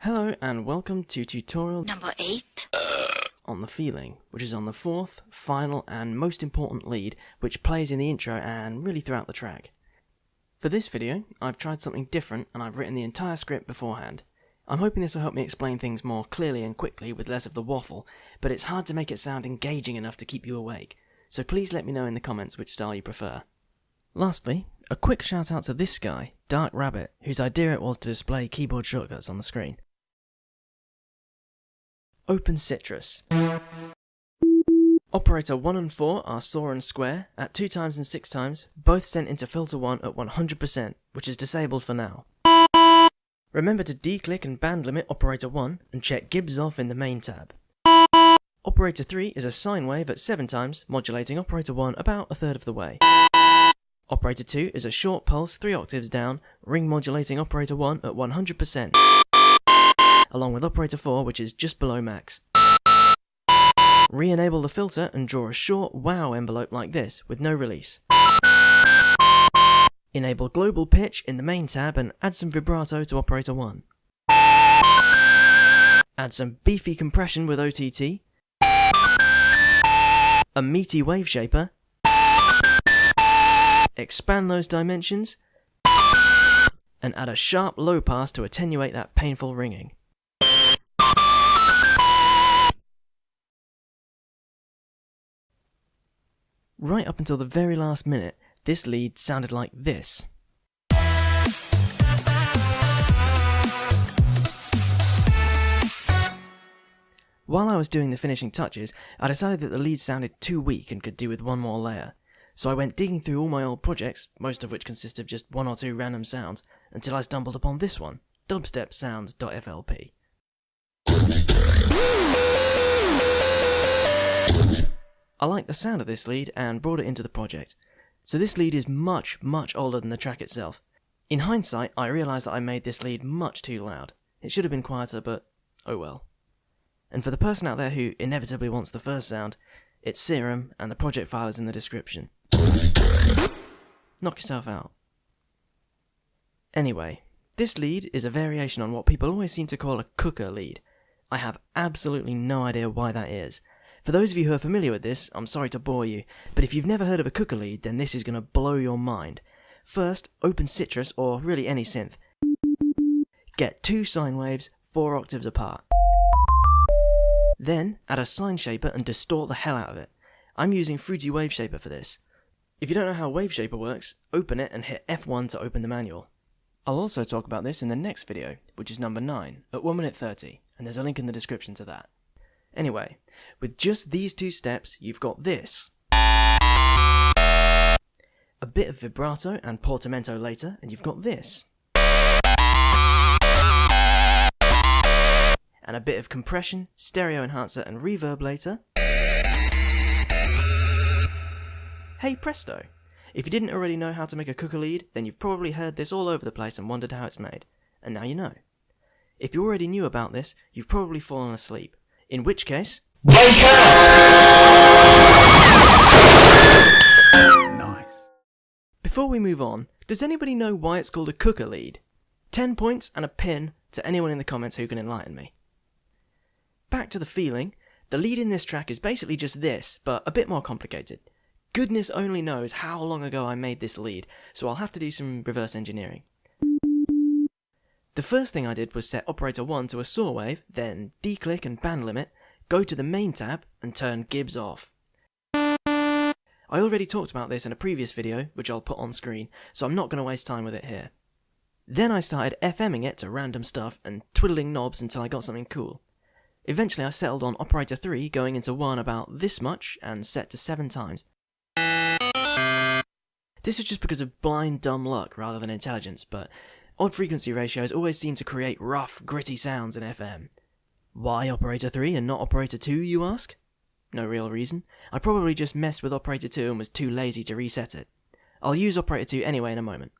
Hello and welcome to tutorial number 8 on the feeling, which is on the fourth, final and most important lead, which plays in the intro and really throughout the track. For this video, I've tried something different and I've written the entire script beforehand. I'm hoping this will help me explain things more clearly and quickly with less of the waffle, but it's hard to make it sound engaging enough to keep you awake, so please let me know in the comments which style you prefer. Lastly, a quick shout out to this guy, Dark Rabbit, whose idea it was to display keyboard shortcuts on the screen. Open Citrus. Operator 1 and 4 are saw and square at 2 times and 6 times, both sent into filter 1 at 100%, which is disabled for now. Remember to declick and band limit operator 1 and check Gibbs off in the main tab. Operator 3 is a sine wave at 7 times, modulating operator 1 about a third of the way. Operator 2 is a short pulse 3 octaves down, ring modulating operator 1 at 100%. Along with operator 4, which is just below max. Re-enable the filter and draw a short wow envelope like this, with no release. Enable global pitch in the main tab and add some vibrato to operator 1. Add some beefy compression with OTT. A meaty WaveShaper. Expand those dimensions. And add a sharp low pass to attenuate that painful ringing. Right up until the very last minute, this lead sounded like this. While I was doing the finishing touches, I decided that the lead sounded too weak and could do with one more layer. So I went digging through all my old projects, most of which consist of just 1 or 2 random sounds, until I stumbled upon this one, dubstep sounds.flp. I liked the sound of this lead and brought it into the project. So this lead is much older than the track itself. In hindsight, I realised that I made this lead much too loud. It should have been quieter, but oh well. And for the person out there who inevitably wants the first sound, it's Serum and the project file is in the description. Knock yourself out. Anyway, this lead is a variation on what people always seem to call a cooker lead. I have absolutely no idea why that is. For those of you who are familiar with this, I'm sorry to bore you, but if you've never heard of a cooker lead, then this is going to blow your mind. First, open Citrus, or really any synth. Get 2 sine waves 4 octaves apart. Then, add a sine shaper and distort the hell out of it. I'm using Fruity WaveShaper for this. If you don't know how WaveShaper works, open it and hit F1 to open the manual. I'll also talk about this in the next video, which is number 9, at 1 minute 30, and there's a link in the description to that. Anyway, with just these 2 steps, you've got this. A bit of vibrato and portamento later, and you've got this. And a bit of compression, stereo enhancer and reverb later. Hey presto! If you didn't already know how to make a cooker lead, then you've probably heard this all over the place and wondered how it's made. And now you know. If you already knew about this, you've probably fallen asleep. In which case... Wake up! Nice. Before we move on, does anybody know why it's called a cooker lead? 10 points and a pin to anyone in the comments who can enlighten me. Back to the feeling, the lead in this track is basically just this, but a bit more complicated. Goodness only knows how long ago I made this lead, so I'll have to do some reverse engineering. The first thing I did was set operator 1 to a saw wave, then declick and band limit, go to the main tab and turn Gibbs off. I already talked about this in a previous video, which I'll put on screen, so I'm not going to waste time with it here. Then I started FMing it to random stuff and twiddling knobs until I got something cool. Eventually I settled on operator 3 going into 1 about this much and set to 7 times. This was just because of blind dumb luck rather than intelligence, but odd frequency ratios always seem to create rough, gritty sounds in FM. Why operator 3 and not operator 2, you ask? No real reason. I probably just messed with operator 2 and was too lazy to reset it. I'll use operator 2 anyway in a moment.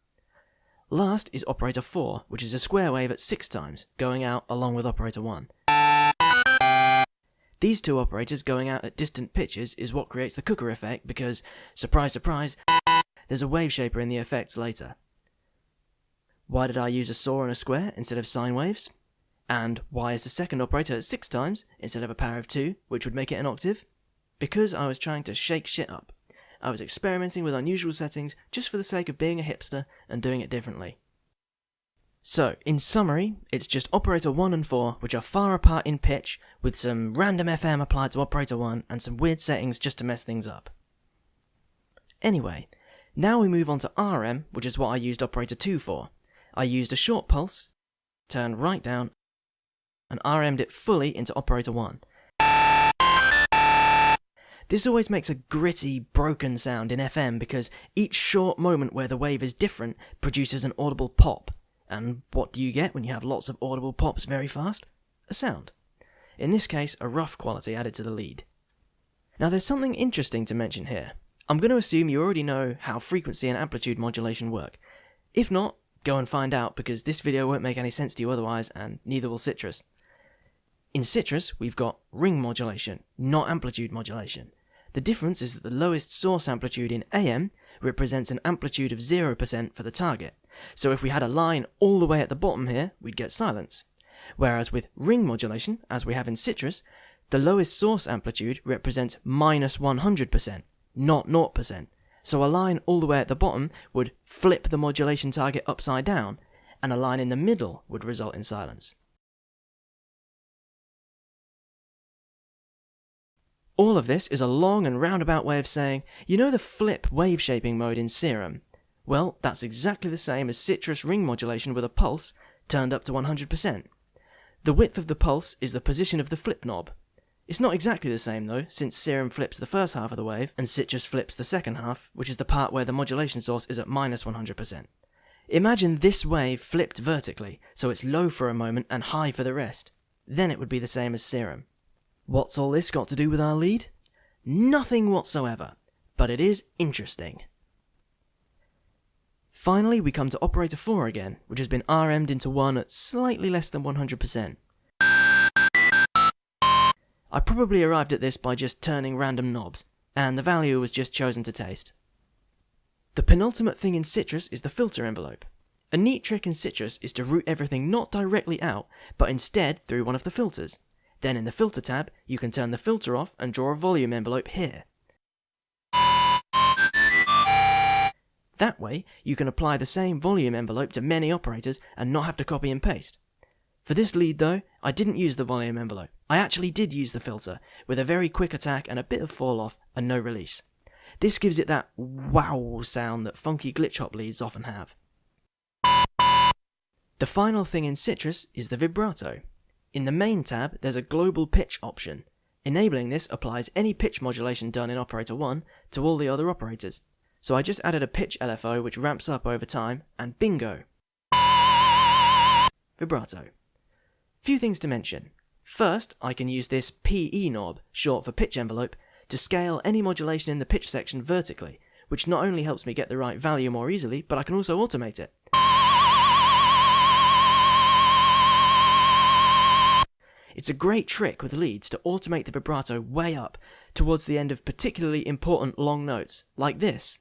Last is operator 4, which is a square wave at 6 times, going out along with operator 1. These 2 operators going out at distant pitches is what creates the cooker effect because, surprise surprise, there's a WaveShaper in the effects later. Why did I use a saw and a square instead of sine waves? And why is the second operator at 6 times instead of a power of 2, which would make it an octave? Because I was trying to shake shit up. I was experimenting with unusual settings just for the sake of being a hipster and doing it differently. So, in summary, it's just operator 1 and 4, which are far apart in pitch, with some random FM applied to operator 1 and some weird settings just to mess things up. Anyway, now we move on to RM, which is what I used operator 2 for. I used a short pulse, turned right down, and RM'd it fully into operator 1. This always makes a gritty, broken sound in FM because each short moment where the wave is different produces an audible pop. And what do you get when you have lots of audible pops very fast? A sound. In this case, a rough quality added to the lead. Now there's something interesting to mention here. I'm going to assume you already know how frequency and amplitude modulation work. If not, go and find out because this video won't make any sense to you otherwise, and neither will Citrus. In Citrus, we've got ring modulation, not amplitude modulation. The difference is that the lowest source amplitude in AM represents an amplitude of 0% for the target. So if we had a line all the way at the bottom here, we'd get silence. Whereas with ring modulation, as we have in Citrus, the lowest source amplitude represents minus 100%, not 0%. So a line all the way at the bottom would flip the modulation target upside down, and a line in the middle would result in silence. All of this is a long and roundabout way of saying, you know the flip wave shaping mode in Serum? Well, that's exactly the same as Citrus ring modulation with a pulse turned up to 100%. The width of the pulse is the position of the flip knob. It's not exactly the same though, since Serum flips the first half of the wave and Citrus flips the second half, which is the part where the modulation source is at minus 100%. Imagine this wave flipped vertically, so it's low for a moment and high for the rest. Then it would be the same as Serum. What's all this got to do with our lead? Nothing whatsoever, but it is interesting. Finally, we come to operator 4 again, which has been RM'd into 1 at slightly less than 100%. I probably arrived at this by just turning random knobs, and the value was just chosen to taste. The penultimate thing in Citrus is the filter envelope. A neat trick in Citrus is to route everything not directly out, but instead through one of the filters. Then in the filter tab, you can turn the filter off and draw a volume envelope here. That way, you can apply the same volume envelope to many operators and not have to copy and paste. For this lead though, I didn't use the volume envelope. I actually did use the filter, with a very quick attack and a bit of fall off and no release. This gives it that wow sound that funky glitch hop leads often have. The final thing in Citrus is the vibrato. In the main tab, there's a global pitch option. Enabling this applies any pitch modulation done in operator 1 to all the other operators. So I just added a pitch LFO which ramps up over time, and bingo! Vibrato. Few things to mention. First, I can use this PE knob, short for pitch envelope, to scale any modulation in the pitch section vertically, which not only helps me get the right value more easily, but I can also automate it. It's a great trick with leads to automate the vibrato way up, towards the end of particularly important long notes, like this.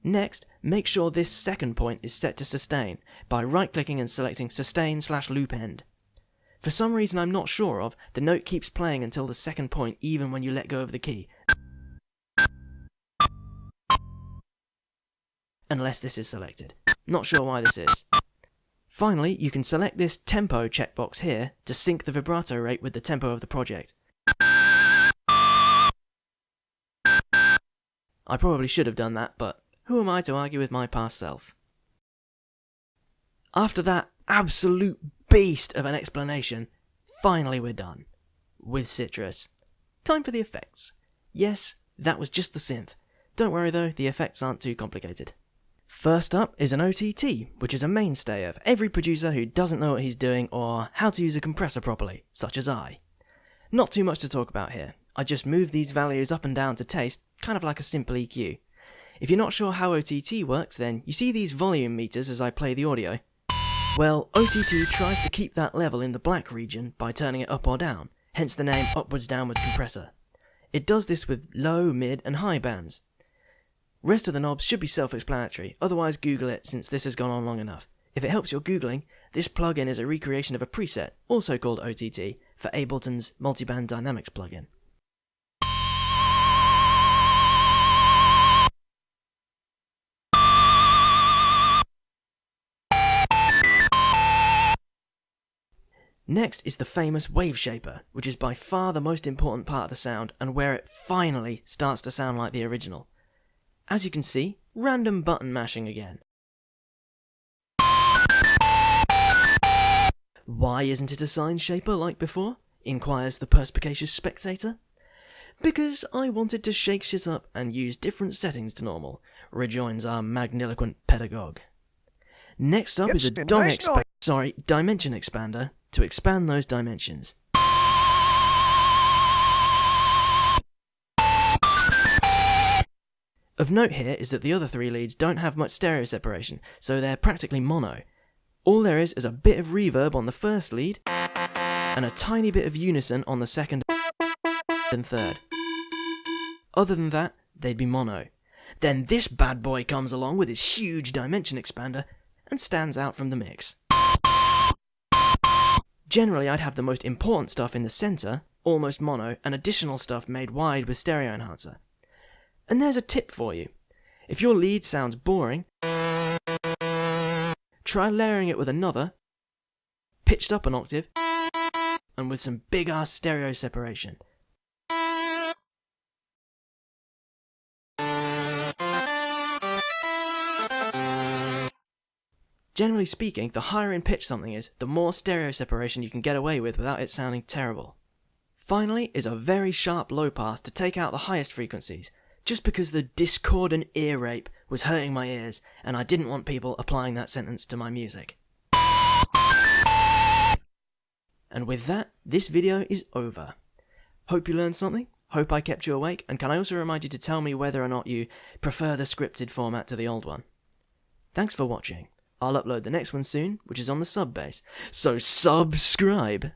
Next, make sure this second point is set to sustain by right-clicking and selecting sustain/loop end. For some reason I'm not sure of, the note keeps playing until the second point even when you let go of the key. Unless this is selected. Not sure why this is. Finally, you can select this tempo checkbox here to sync the vibrato rate with the tempo of the project. I probably should have done that, but who am I to argue with my past self? After that absolute beast of an explanation, finally we're done. With Citrus. Time for the effects. Yes, that was just the synth. Don't worry though, the effects aren't too complicated. First up is an OTT, which is a mainstay of every producer who doesn't know what he's doing or how to use a compressor properly, such as I. Not too much to talk about here. I just move these values up and down to taste, kind of like a simple EQ. If you're not sure how OTT works, then you see these volume meters as I play the audio. Well, OTT tries to keep that level in the black region by turning it up or down, hence the name upwards-downwards compressor. It does this with low, mid and high bands. Rest of the knobs should be self-explanatory, otherwise Google it since this has gone on long enough. If it helps your Googling, this plugin is a recreation of a preset, also called OTT, for Ableton's Multiband Dynamics plugin. Next is the famous WaveShaper, which is by far the most important part of the sound and where it finally starts to sound like the original. As you can see, random button mashing again. Why isn't it a sine shaper like before? Inquires the perspicacious spectator. Because I wanted to shake shit up and use different settings to normal, rejoins our magniloquent pedagogue. Next up is a dimension expander to expand those dimensions. Of note here is that the other three leads don't have much stereo separation, so they're practically mono. All there is a bit of reverb on the first lead, and a tiny bit of unison on the second and third. Other than that, they'd be mono. Then this bad boy comes along with his huge dimension expander, and stands out from the mix. Generally, I'd have the most important stuff in the centre, almost mono, and additional stuff made wide with stereo enhancer. And there's a tip for you. If your lead sounds boring, try layering it with another, pitched up an octave, and with some big ass stereo separation. Generally speaking, the higher in pitch something is, the more stereo separation you can get away with without it sounding terrible. Finally is a very sharp low pass to take out the highest frequencies, just because the discordant ear rape was hurting my ears and I didn't want people applying that sentence to my music. And with that, this video is over. Hope you learned something, hope I kept you awake, and can I also remind you to tell me whether or not you prefer the scripted format to the old one. Thanks for watching. I'll upload the next one soon, which is on the sub bass, so subscribe!